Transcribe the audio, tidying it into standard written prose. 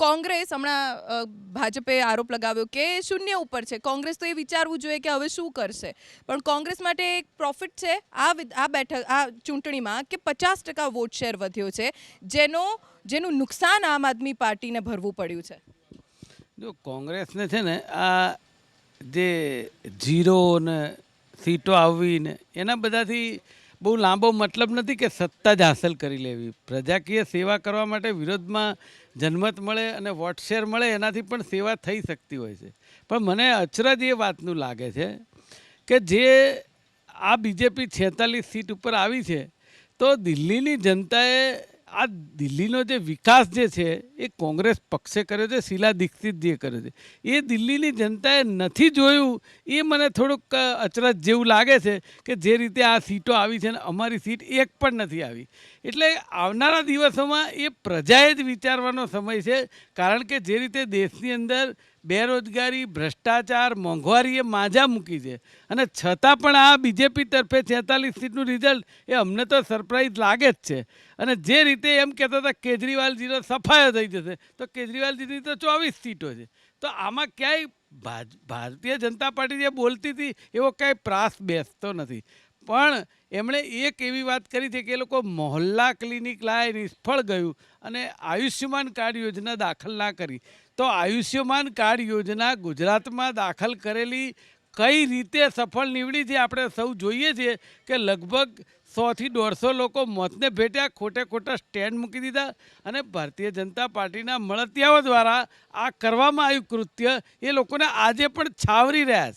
કોંગ્રેસ હમણાં ભાજપે આરોપ લગાવ્યો કે શૂન્ય ઉપર છે. કોંગ્રેસ તો એ વિચારવું જોઈએ કે હવે શું કરશે. પણ કોંગ્રેસ માટે એક પ્રોફિટ છે આ બેઠક આ ચૂંટણીમાં કે 50% વોટ શેર વધ્યો છે, જેનું નુકસાન આમ આદમી પાર્ટીને ભરવું પડ્યું છે. જો કોંગ્રેસને છે ને આ જે જીરો ને સીટો આવવી ને એના બધાથી બહુ લાંબો મતલબ નથી કે સત્તા જ હાંસલ કરી લેવી. પ્રજાકીય સેવા કરવા માટે વિરોધમાં જનમત મળે અને વોટ શેર મળે એનાથી પણ સેવા થઈ શકતી હોય છે. પણ મને અચરજ એ વાતનું લાગે છે કે જે આ બીજેપી 46 સીટ ઉપર આવી છે તો દિલ્હીની જનતાએ આ દિલ્હીનો જે વિકાસ જે છે એ કોંગ્રેસ પક્ષે કર્યો છે, શીલા દીક્ષિત જે કર્યો છે એ દિલ્હીની જનતાએ નથી જોયું. એ મને થોડુંક અચરજ જેવું લાગે છે કે જે રીતે આ સીટો આવી છે ને અમારી સીટ એક પણ નથી આવી. એટલે આવનારા દિવસોમાં એ પ્રજાએ જ વિચારવાનો સમય છે. કારણ કે જે રીતે દેશની અંદર બેરોજગારી, ભ્રષ્ટાચાર, મોંઘવારીએ માજા મૂકી છે અને છતાં પણ આ બીજેપી તરફે 46 સીટનું રિઝલ્ટ એ અમને તો સરપ્રાઈઝ લાગે જ છે. અને જે રીતે એમ કહેતા હતા કેજરીવાલજીનો સફાયો થઈ જશે, તો કેજરીવાલજીની તો 24 સીટો છે. તો આમાં ક્યાંય ભારતીય જનતા પાર્ટી જે બોલતી હતી એવો ક્યાંય પ્રાસ બેસતો નથી. પણ એમણે એક એવી વાત કરી છે કે એ લોકો મોહલ્લા ક્લિનિક લાય નિષ્ફળ ગયું અને આયુષ્યમાન કાર્ડ યોજના દાખલ ના કરી. તો આયુષ્યમાન કાર્ડ યોજના ગુજરાતમાં દાખલ કરેલી કઈ રીતે સફળ નીવડી છે આપણે સૌ જોઈએ છીએ કે લગભગ 100 થી 150 લોકો મોતને ભેટ્યા, ખોટા સ્ટેન્ડ મૂકી દીધા અને ભારતીય જનતા પાર્ટીના મળતિયાઓ દ્વારા આ કરવામાં આવ્યું કૃત્ય એ લોકોને આજે પણ છાવરી રહ્યા છે.